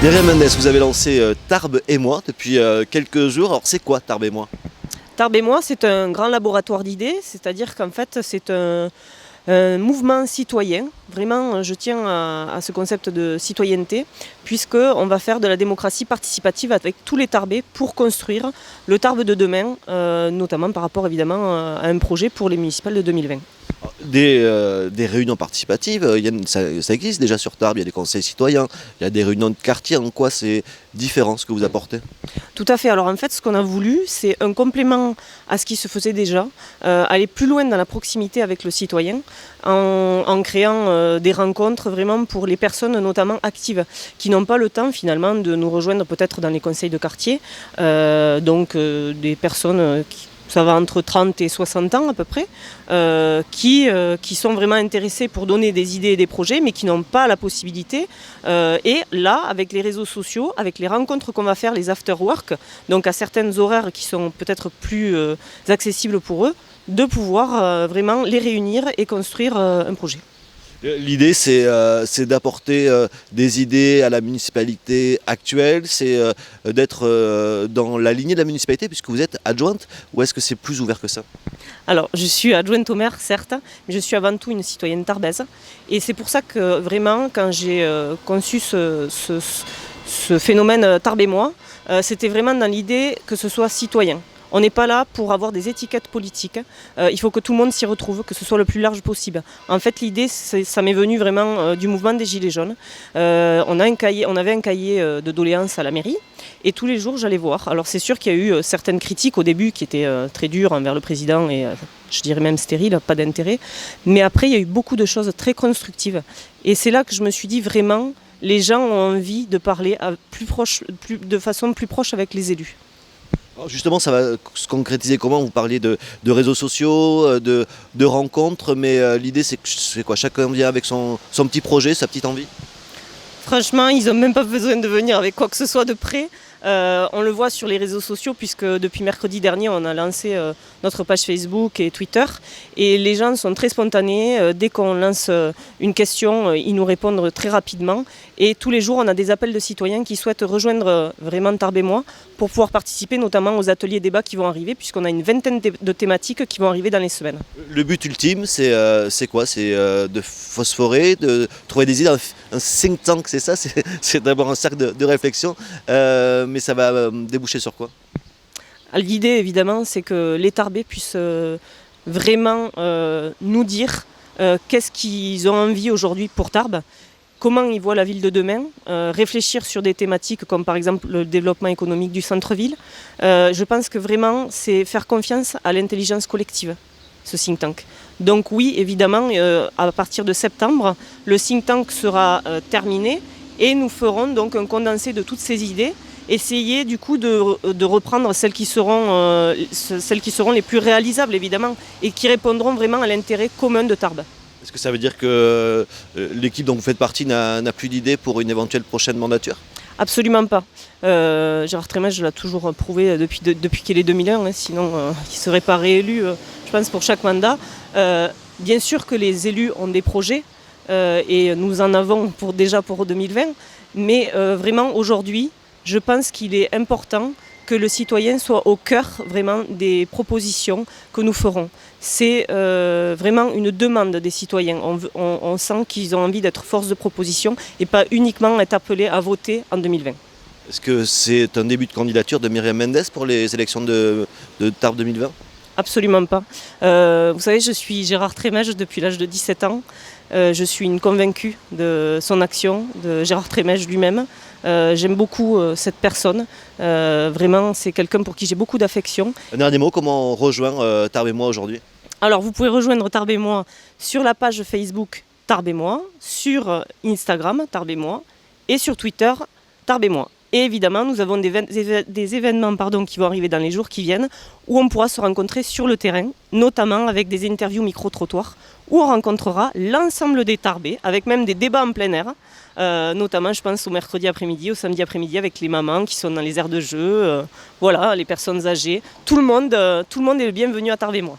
Myriam Mendes, vous avez lancé Tarbes et moi depuis quelques jours. Alors c'est quoi Tarbes et moi? Tarbes et moi, c'est un grand laboratoire d'idées, c'est-à-dire qu'en fait, c'est un mouvement citoyen. Vraiment, je tiens à ce concept de citoyenneté, puisqu'on va faire de la démocratie participative avec tous les Tarbais pour construire le Tarbes de demain, notamment par rapport évidemment à un projet pour les municipales de 2020. Des réunions participatives, ça existe déjà sur Tarbes, il y a des conseils citoyens, il y a des réunions de quartier. En quoi c'est différent ce que vous apportez? Tout à fait. Alors en fait, ce qu'on a voulu, c'est un complément à ce qui se faisait déjà, aller plus loin dans la proximité avec le citoyen, en créant des rencontres vraiment pour les personnes notamment actives, qui n'ont pas le temps finalement de nous rejoindre peut-être dans les conseils de quartier, des personnes ça va entre 30 et 60 ans à peu près, qui sont vraiment intéressés pour donner des idées et des projets, mais qui n'ont pas la possibilité. Et là, avec les réseaux sociaux, avec les rencontres qu'on va faire, les after-work, donc à certains horaires qui sont peut-être plus accessibles pour eux, de pouvoir vraiment les réunir et construire un projet. L'idée c'est d'apporter des idées à la municipalité actuelle, c'est d'être dans la lignée de la municipalité puisque vous êtes adjointe, ou est-ce que c'est plus ouvert que ça? Alors, je suis adjointe au maire, certes, mais je suis avant tout une citoyenne tarbaise. Et c'est pour ça que vraiment, quand j'ai conçu ce phénomène Tarbes et moi, c'était vraiment dans l'idée que ce soit citoyen. On n'est pas là pour avoir des étiquettes politiques. Il faut que tout le monde s'y retrouve, que ce soit le plus large possible. En fait, l'idée, ça m'est venu vraiment du mouvement des Gilets jaunes. On avait un cahier de doléances à la mairie. Et tous les jours, j'allais voir. Alors c'est sûr qu'il y a eu certaines critiques au début qui étaient très dures envers le président et je dirais même stériles, pas d'intérêt. Mais après, il y a eu beaucoup de choses très constructives. Et c'est là que je me suis dit vraiment, les gens ont envie de parler de façon plus proche avec les élus. Alors justement, ça va se concrétiser comment? Vous parliez de réseaux sociaux, de rencontres, mais l'idée c'est quoi? Chacun vient avec son petit projet, sa petite envie? Franchement, ils n'ont même pas besoin de venir avec quoi que ce soit de près. On le voit sur les réseaux sociaux puisque depuis mercredi dernier, on a lancé notre page Facebook et Twitter. Et les gens sont très spontanés. Dès qu'on lance une question, ils nous répondent très rapidement. Et tous les jours, on a des appels de citoyens qui souhaitent rejoindre vraiment Tarbes et moi pour pouvoir participer notamment aux ateliers débats qui vont arriver, puisqu'on a une vingtaine de thématiques qui vont arriver dans les semaines. Le but ultime, c'est quoi? C'est de phosphorer, de trouver des idées, un think tank, c'est ça? C'est d'abord un cercle de réflexion, mais ça va déboucher sur quoi? L'idée, évidemment, c'est que les Tarbais puissent vraiment nous dire qu'est-ce qu'ils ont envie aujourd'hui pour Tarbes, comment ils voient la ville de demain, réfléchir sur des thématiques comme par exemple le développement économique du centre-ville. Je pense que vraiment, c'est faire confiance à l'intelligence collective, ce think tank. Donc oui, évidemment, à partir de septembre, le think tank sera terminé et nous ferons donc un condensé de toutes ces idées, essayer du coup de reprendre celles qui seront les plus réalisables évidemment et qui répondront vraiment à l'intérêt commun de Tarbes. Est-ce que ça veut dire que l'équipe dont vous faites partie n'a plus d'idées pour une éventuelle prochaine mandature? Absolument pas. Gérard Trémèche l'a toujours prouvé depuis qu'il est 2001, sinon il ne serait pas réélu, je pense, pour chaque mandat. Bien sûr que les élus ont des projets et nous en avons déjà pour 2020, mais vraiment aujourd'hui, je pense qu'il est important que le citoyen soit au cœur vraiment des propositions que nous ferons. C'est vraiment une demande des citoyens. On sent qu'ils ont envie d'être force de proposition et pas uniquement être appelés à voter en 2020. Est-ce que c'est un début de candidature de Myriam Mendes pour les élections de Tarbes 2020? Absolument pas. Vous savez, je suis Gérard Trémèche depuis l'âge de 17 ans. Je suis une convaincue de son action, de Gérard Trémèche lui-même. J'aime beaucoup cette personne. Vraiment, c'est quelqu'un pour qui j'ai beaucoup d'affection. Un dernier mot, comment on rejoint Tarbes et moi aujourd'hui? Alors, vous pouvez rejoindre Tarbes et moi sur la page Facebook Tarbes et moi, sur Instagram Tarbes et moi et sur Twitter Tarbes et moi. Et évidemment, nous avons des événements qui vont arriver dans les jours qui viennent où on pourra se rencontrer sur le terrain, notamment avec des interviews micro-trottoirs, où on rencontrera l'ensemble des Tarbais, avec même des débats en plein air, notamment je pense au mercredi après-midi, au samedi après-midi, avec les mamans qui sont dans les aires de jeu, voilà, les personnes âgées. Tout le monde est le bienvenu à Tarbes et moi.